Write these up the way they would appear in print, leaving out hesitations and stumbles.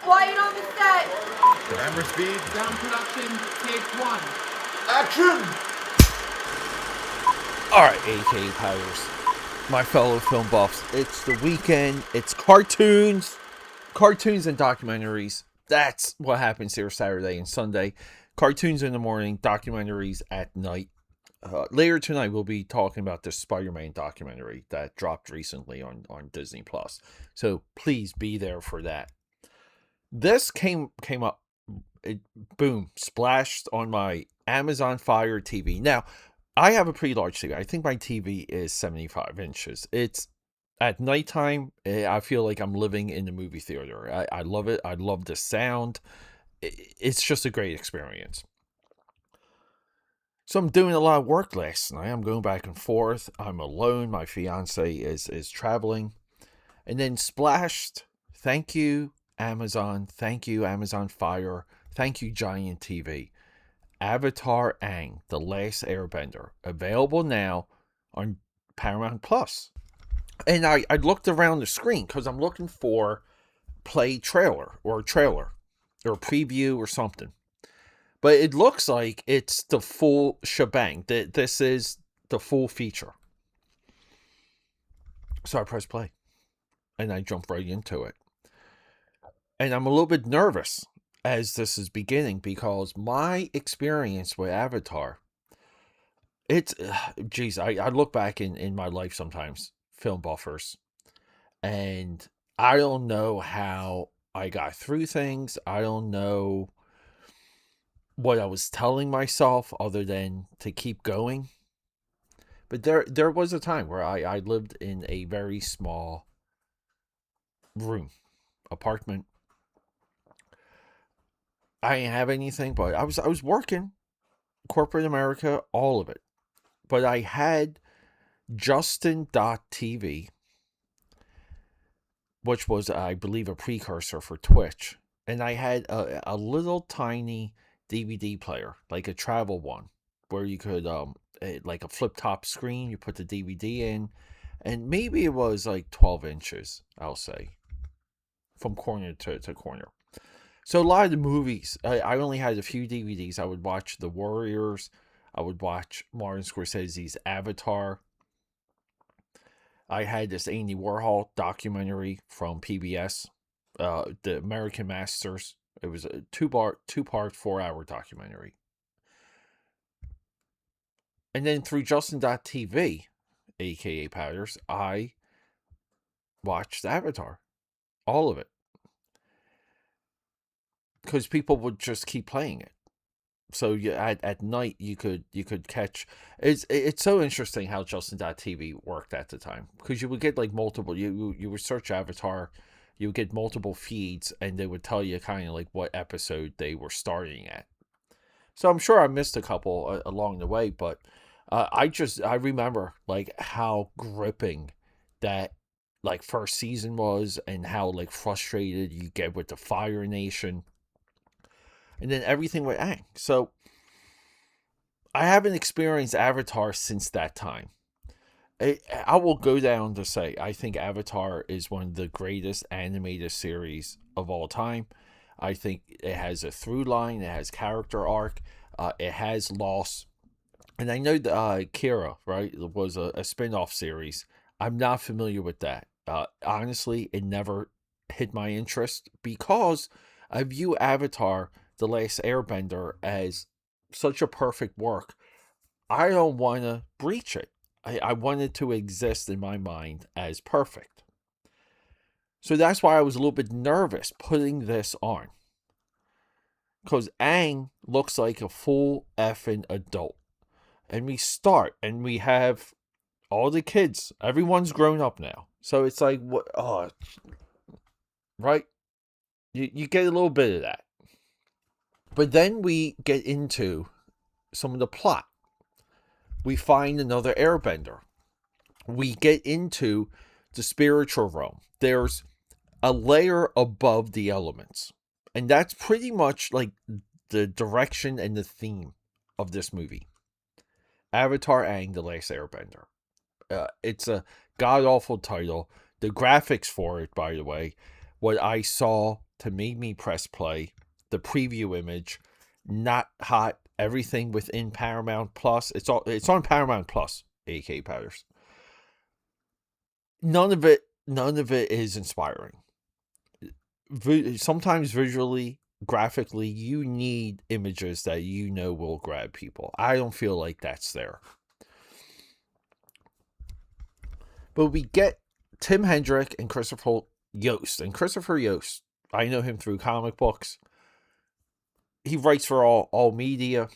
Quiet on the set. Camera speed. Sound production, take one. Action! Alright, AKAPADers, my fellow film buffs, it's the weekend, it's cartoons and documentaries. That's what happens here Saturday and Sunday. Cartoons in the morning, documentaries at night. Later tonight, we'll be talking about the Spider-Man documentary that dropped recently on Disney+. So please be there for that. This came up, boom, splashed on my Amazon Fire TV. Now, I have a pretty large TV. I think my TV is 75 inches. It's at nighttime. I feel like I'm living in the movie theater. I love it. I love the sound. It's just a great experience. So I'm doing a lot of work last night. I'm going back and forth. I'm alone. My fiance is traveling. And then splashed. Thank you, Amazon. Thank you, Amazon Fire. Thank you, Giant TV. Avatar Aang, The Last Airbender, available now on Paramount Plus. And I looked around the screen because I'm looking for play trailer or preview or something. But it looks like it's the full shebang. This is the full feature. So I press play. And I jump right into it. And I'm a little bit nervous as this is beginning because my experience with Avatar, I look back in my life sometimes, film buffers, and I don't know how I got through things. I don't know what I was telling myself other than to keep going. But there was a time where I lived in a very small apartment. I didn't have anything, but I was working corporate America, all of it. But I had Justin.tv, which was, I believe, a precursor for Twitch. And I had a little tiny DVD player, like a travel one, where you could, like a flip top screen, you put the DVD in, and maybe it was like 12 inches, I'll say, from corner to corner. So a lot of the movies, I only had a few DVDs. I would watch The Warriors. I would watch Martin Scorsese's Avatar. I had this Andy Warhol documentary from PBS, The American Masters. It was a two-part, 4-hour documentary. And then through Justin.tv, AKAPADers, I watched Avatar. All of it. Because people would just keep playing it. So at night you could catch. It's so interesting how Justin.tv worked at the time, because you would get like multiple. You would search Avatar, you would get multiple feeds, and they would tell you kind of like what episode they were starting at. So I'm sure I missed a couple along the way, but I remember like how gripping that like first season was, and how like frustrated you get with the Fire Nation. And then everything with Aang. So I haven't experienced Avatar since that time. I will go down to say I think Avatar is one of the greatest animated series of all time. I think it has a through line. It has character arc. It has loss. And I know that Kira, right, was a spin-off series. I'm not familiar with that. Honestly, it never hit my interest because I view Avatar, The Last Airbender, as such a perfect work. I don't want to breach it. I want it to exist in my mind as perfect. So that's why I was a little bit nervous putting this on. Because Aang looks like a full effing adult. And we start, and we have all the kids. Everyone's grown up now. So it's like, what? Oh, right? You get a little bit of that. But then we get into some of the plot. We find another airbender. We get into the spiritual realm. There's a layer above the elements. And that's pretty much like the direction and the theme of this movie. Avatar Aang, The Last Airbender. It's a god-awful title. The graphics for it, by the way, what I saw to make me press play. The preview image, not hot. Everything within Paramount Plus. It's on Paramount Plus. AK Powders. None of it is inspiring. Sometimes visually, graphically, you need images that will grab people. I don't feel like that's there. But we get Tim Hendrick and Christopher Yost. And Christopher Yost, I know him through comic books. He writes for all media.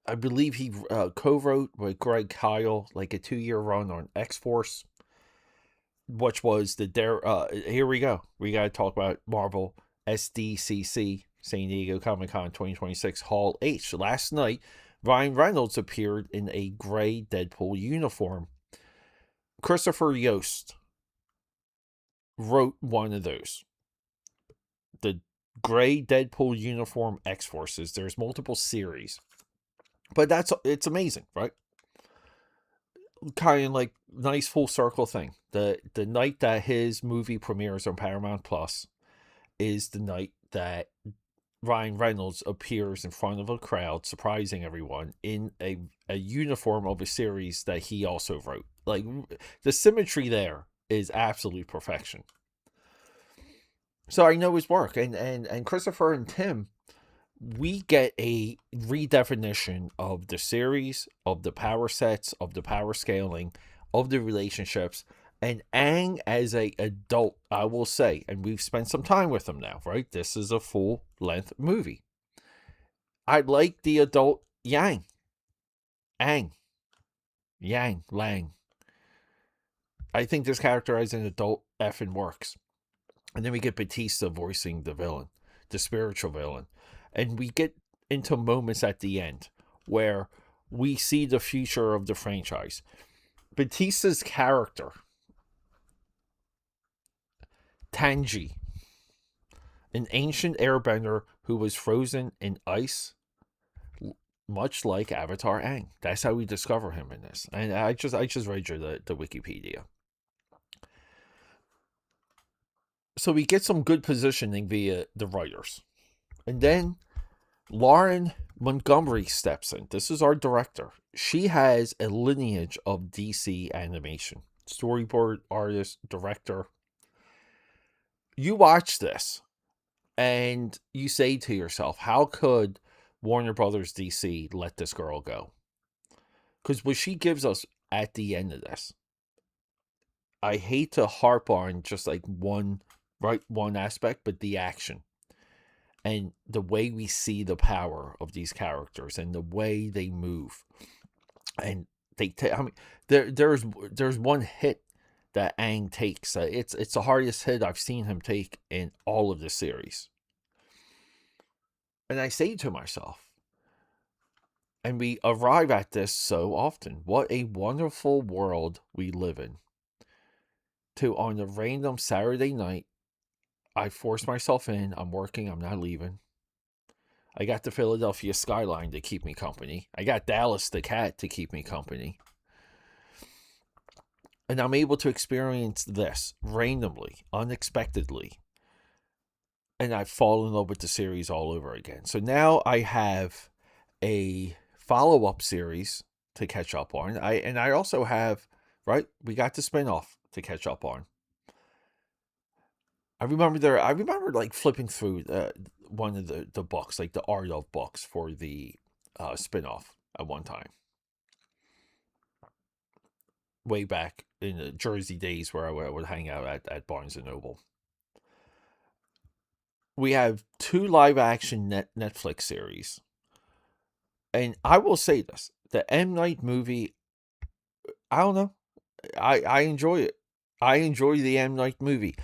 I believe he co-wrote with Greg Kyle like a 2-year run on X-Force, which was here we go. We got to talk about Marvel SDCC, San Diego Comic-Con 2026 Hall H. Last night, Ryan Reynolds appeared in a gray Deadpool uniform. Christopher Yost wrote one of those. The gray Deadpool uniform X-Forces. There's multiple series. But it's amazing, right? Kind of like nice full circle thing. The night that his movie premieres on Paramount Plus is the night that Ryan Reynolds appears in front of a crowd, surprising everyone in a uniform of a series that he also wrote. Like, the symmetry there is absolute perfection. So I know his work, and Christopher and Tim, we get a redefinition of the series, of the power sets, of the power scaling, of the relationships, and Aang as a adult, I will say, and we've spent some time with him now, right? This is a full-length movie. I like the adult Aang. Lang. I think this character as an adult effing works. And then we get Batista voicing the villain, the spiritual villain. And we get into moments at the end where we see the future of the franchise. Batista's character, Tanji, an ancient airbender who was frozen in ice, much like Avatar Aang. That's how we discover him in this. And I just read you the Wikipedia. So we get some good positioning via the writers. And then Lauren Montgomery steps in. This is our director. She has a lineage of DC animation. Storyboard artist, director. You watch this and you say to yourself, how could Warner Brothers DC let this girl go? Because what she gives us at the end of this, I hate to harp on just like one aspect, but the action. And the way we see the power of these characters and the way they move. And there's one hit that Aang takes. It's the hardest hit I've seen him take in all of the series. And I say to myself, and we arrive at this so often, what a wonderful world we live in. On a random Saturday night, I force myself in. I'm working. I'm not leaving. I got the Philadelphia skyline to keep me company. I got Dallas the cat to keep me company. And I'm able to experience this randomly, unexpectedly. And I fall in love with the series all over again. So now I have a follow-up series to catch up on. I also have, right, we got the spinoff to catch up on. I remember like flipping through one of the books, like the Art of books for the spinoff at one time. Way back in the Jersey days where I would hang out at Barnes & Noble. We have 2 live-action Netflix series. And I will say this. The M. Night movie, I don't know. I enjoy it. I enjoy the M. Night movie.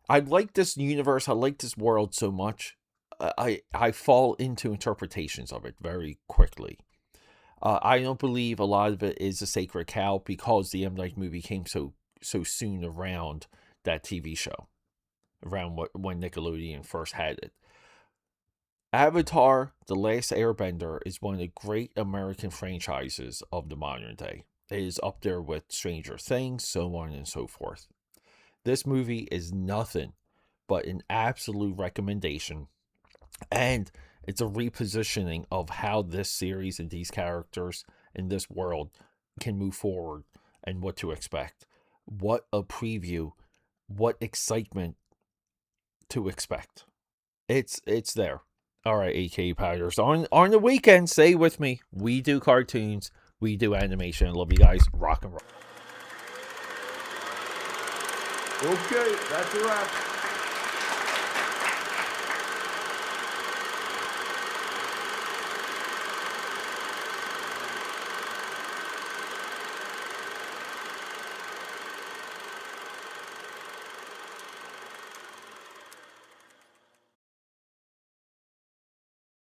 I like this universe. I like this world so much. I fall into interpretations of it very quickly. I don't believe a lot of it is a sacred cow because the M. Night movie came so soon around that TV show, around when Nickelodeon first had it. Avatar: The Last Airbender is one of the great American franchises of the modern day. It is up there with Stranger Things, so on and so forth. This movie is nothing but an absolute recommendation. And it's a repositioning of how this series and these characters in this world can move forward and what to expect. What a preview, what excitement to expect. It's there. All right, AKA Powders. On the weekend, stay with me. We do cartoons, we do animation. I love you guys. Rock and roll. Okay, that's a wrap.